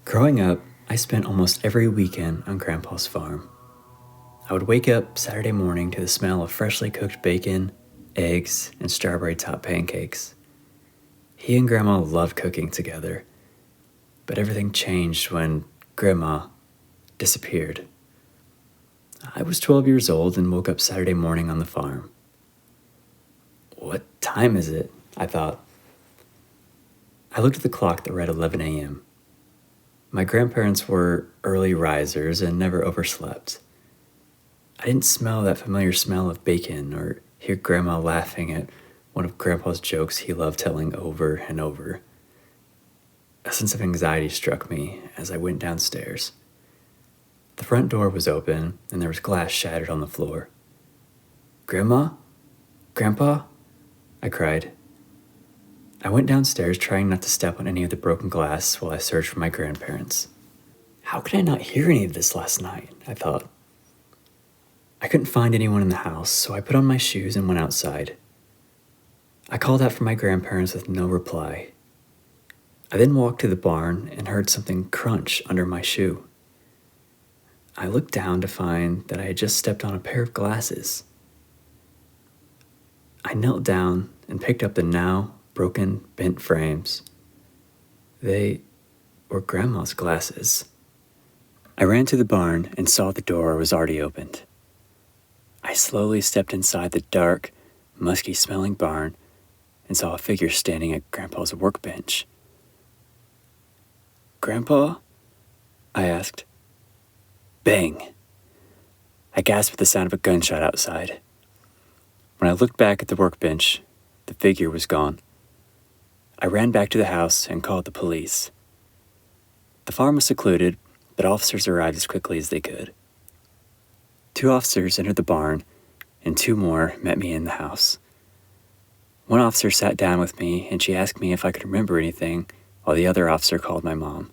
Growing up, I spent almost every weekend on Grandpa's farm. I would wake up Saturday morning to the smell of freshly cooked bacon, eggs, and strawberry top pancakes. He and Grandma loved cooking together, but everything changed when Grandma disappeared. I was 12 years old and woke up Saturday morning on the farm. What time is it? I thought. I looked at the clock that read 11 a.m. My grandparents were early risers and never overslept. I didn't smell that familiar smell of bacon or hear Grandma laughing at one of Grandpa's jokes he loved telling over and over. A sense of anxiety struck me as I went downstairs. The front door was open and there was glass shattered on the floor. "Grandma? Grandpa?" I cried. I went downstairs trying not to step on any of the broken glass while I searched for my grandparents. How could I not hear any of this last night? I thought. I couldn't find anyone in the house, so I put on my shoes and went outside. I called out for my grandparents with no reply. I then walked to the barn and heard something crunch under my shoe. I looked down to find that I had just stepped on a pair of glasses. I knelt down and picked up the now broken, bent frames. They were Grandma's glasses. I ran to the barn and saw the door was already opened. I slowly stepped inside the dark, musky-smelling barn and saw a figure standing at Grandpa's workbench. "Grandpa?" I asked. Bang! I gasped at the sound of a gunshot outside. When I looked back at the workbench, the figure was gone. I ran back to the house and called the police. The farm was secluded, but officers arrived as quickly as they could. 2 officers entered the barn, and 2 more met me in the house. One officer sat down with me, and she asked me if I could remember anything, while the other officer called my mom.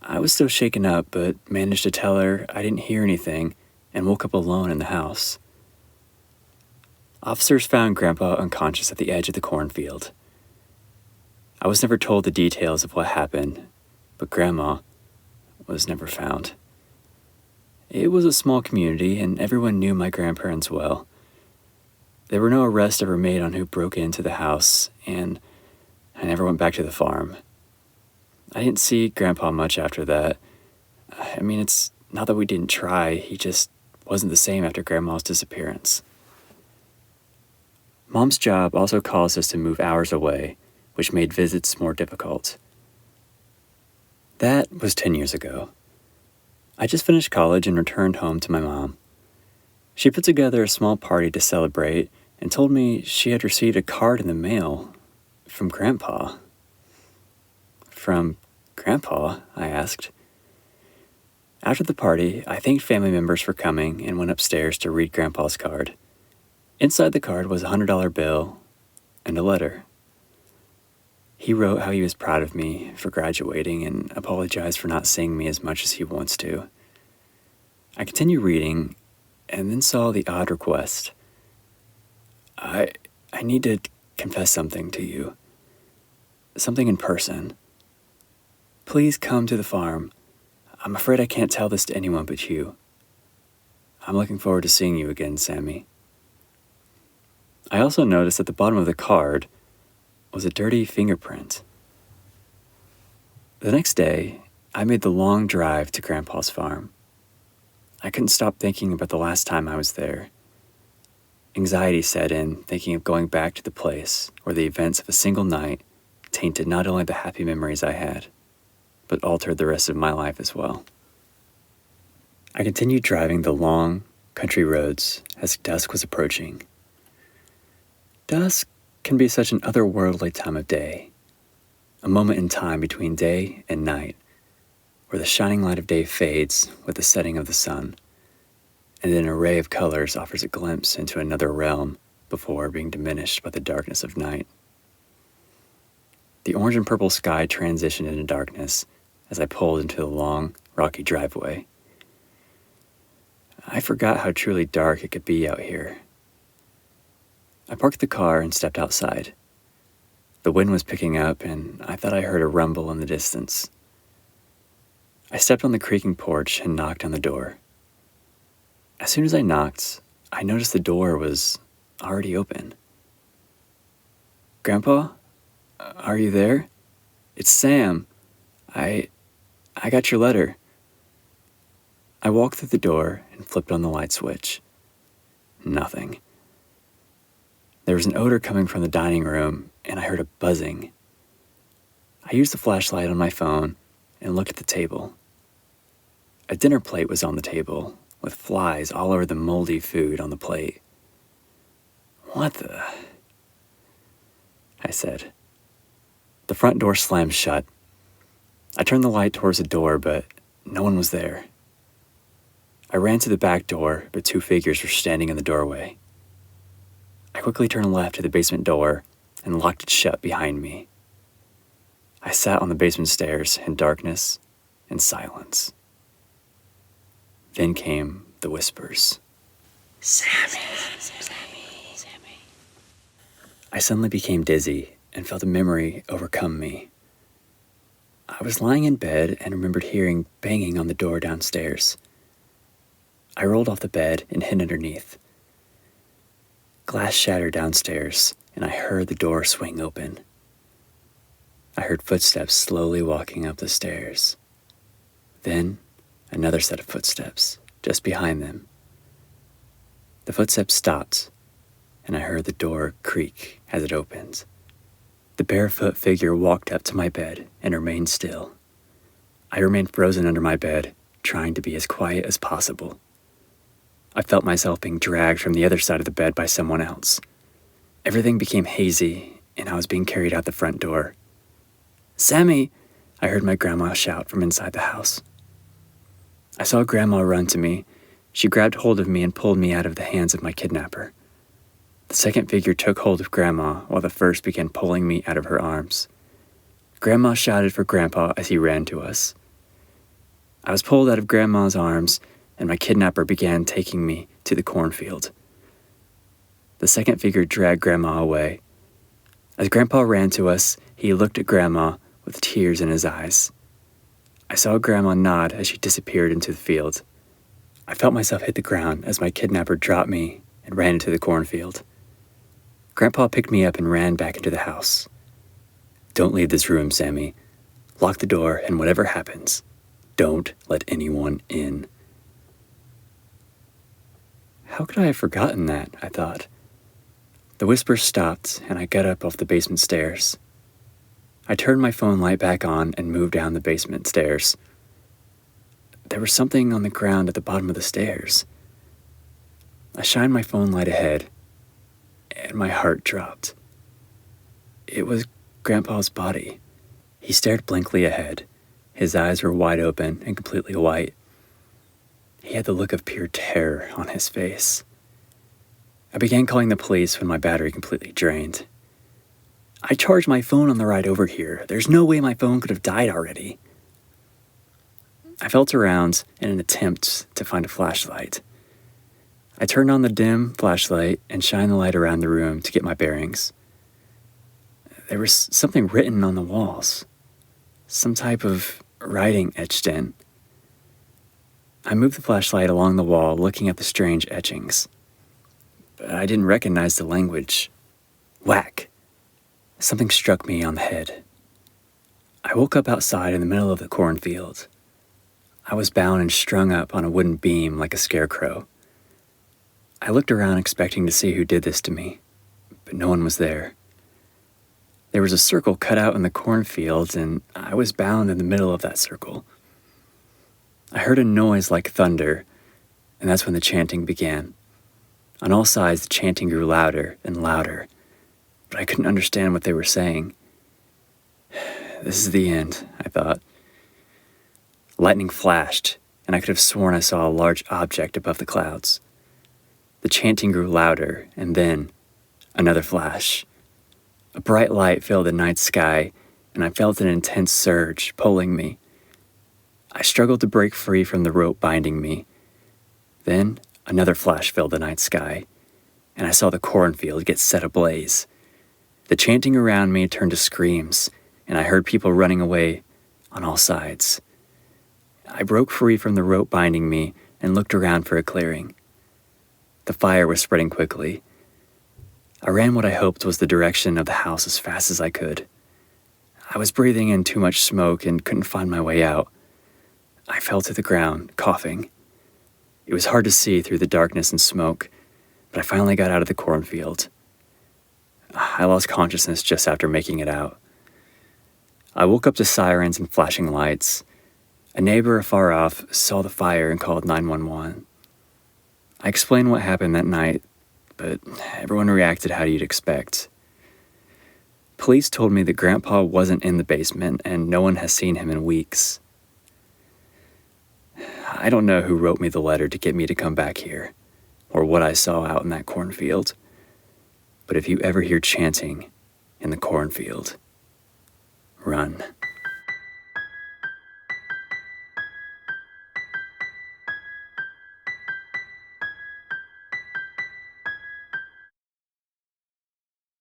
I was still shaken up, but managed to tell her I didn't hear anything and woke up alone in the house. Officers found Grandpa unconscious at the edge of the cornfield. I was never told the details of what happened, but Grandma was never found. It was a small community, and everyone knew my grandparents well. There were no arrests ever made on who broke into the house, and I never went back to the farm. I didn't see Grandpa much after that. I mean, it's not that we didn't try, he just wasn't the same after Grandma's disappearance. Mom's job also caused us to move hours away, which made visits more difficult. That was 10 years ago. I just finished college and returned home to my mom. She put together a small party to celebrate and told me she had received a card in the mail from Grandpa. From Grandpa? I asked. After the party, I thanked family members for coming and went upstairs to read Grandpa's card. Inside the card was a $100 bill and a letter. He wrote how he was proud of me for graduating and apologized for not seeing me as much as he wants to. I continued reading and then saw the odd request. I need to confess something to you. Something in person. Please come to the farm. I'm afraid I can't tell this to anyone but you. I'm looking forward to seeing you again, Sammy. I also noticed at the bottom of the card was a dirty fingerprint. The next day, I made the long drive to Grandpa's farm. I couldn't stop thinking about the last time I was there. Anxiety set in, thinking of going back to the place where the events of a single night tainted not only the happy memories I had, but altered the rest of my life as well. I continued driving the long, country roads as dusk was approaching. Dusk can be such an otherworldly time of day, a moment in time between day and night, where the shining light of day fades with the setting of the sun, and an array of colors offers a glimpse into another realm before being diminished by the darkness of night. The orange and purple sky transitioned into darkness as I pulled into the long, rocky driveway. I forgot how truly dark it could be out here. I parked the car and stepped outside. The wind was picking up, and I thought I heard a rumble in the distance. I stepped on the creaking porch and knocked on the door. As soon as I knocked, I noticed the door was already open. "Grandpa, are you there? It's Sam. I got your letter." I walked through the door and flipped on the light switch. Nothing. There was an odor coming from the dining room, and I heard a buzzing. I used the flashlight on my phone and looked at the table. A dinner plate was on the table, with flies all over the moldy food on the plate. "What the?" I said. The front door slammed shut. I turned the light towards the door, but no one was there. I ran to the back door, but two figures were standing in the doorway. I quickly turned left to the basement door and locked it shut behind me. I sat on the basement stairs in darkness and silence. Then came the whispers. "Sammy, Sammy, Sammy." I suddenly became dizzy and felt a memory overcome me. I was lying in bed and remembered hearing banging on the door downstairs. I rolled off the bed and hid underneath. Glass shattered downstairs, and I heard the door swing open. I heard footsteps slowly walking up the stairs. Then, another set of footsteps, just behind them. The footsteps stopped, and I heard the door creak as it opened. The barefoot figure walked up to my bed and remained still. I remained frozen under my bed, trying to be as quiet as possible. I felt myself being dragged from the other side of the bed by someone else. Everything became hazy, and I was being carried out the front door. "Sammy!" I heard my grandma shout from inside the house. I saw Grandma run to me. She grabbed hold of me and pulled me out of the hands of my kidnapper. The second figure took hold of Grandma while the first began pulling me out of her arms. Grandma shouted for Grandpa as he ran to us. I was pulled out of Grandma's arms, and my kidnapper began taking me to the cornfield. The second figure dragged Grandma away. As Grandpa ran to us, he looked at Grandma with tears in his eyes. I saw Grandma nod as she disappeared into the field. I felt myself hit the ground as my kidnapper dropped me and ran into the cornfield. Grandpa picked me up and ran back into the house. "Don't leave this room, Sammy. Lock the door, and whatever happens, don't let anyone in." How could I have forgotten that, I thought. The whispers stopped, and I got up off the basement stairs. I turned my phone light back on and moved down the basement stairs. There was something on the ground at the bottom of the stairs. I shined my phone light ahead, and my heart dropped. It was Grandpa's body. He stared blankly ahead. His eyes were wide open and completely white. He had the look of pure terror on his face. I began calling the police when my battery completely drained. "I charged my phone on the ride over here. There's no way my phone could have died already." I felt around in an attempt to find a flashlight. I turned on the dim flashlight and shined the light around the room to get my bearings. There was something written on the walls, some type of writing etched in. I moved the flashlight along the wall, looking at the strange etchings. But I didn't recognize the language. Whack! Something struck me on the head. I woke up outside in the middle of the cornfield. I was bound and strung up on a wooden beam like a scarecrow. I looked around expecting to see who did this to me, but no one was there. There was a circle cut out in the cornfield, and I was bound in the middle of that circle. I heard a noise like thunder, and that's when the chanting began. On all sides, the chanting grew louder and louder, but I couldn't understand what they were saying. This is the end, I thought. Lightning flashed, and I could have sworn I saw a large object above the clouds. The chanting grew louder, and then another flash. A bright light filled the night sky, and I felt an intense surge pulling me. I struggled to break free from the rope binding me. Then another flash filled the night sky, and I saw the cornfield get set ablaze. The chanting around me turned to screams, and I heard people running away on all sides. I broke free from the rope binding me and looked around for a clearing. The fire was spreading quickly. I ran what I hoped was the direction of the house as fast as I could. I was breathing in too much smoke and couldn't find my way out. I fell to the ground, coughing. It was hard to see through the darkness and smoke, but I finally got out of the cornfield. I lost consciousness just after making it out. I woke up to sirens and flashing lights. A neighbor afar off saw the fire and called 911. I explained what happened that night, but everyone reacted how you'd expect. Police told me that Grandpa wasn't in the basement and no one has seen him in weeks. I don't know who wrote me the letter to get me to come back here, or what I saw out in that cornfield. But if you ever hear chanting in the cornfield, run.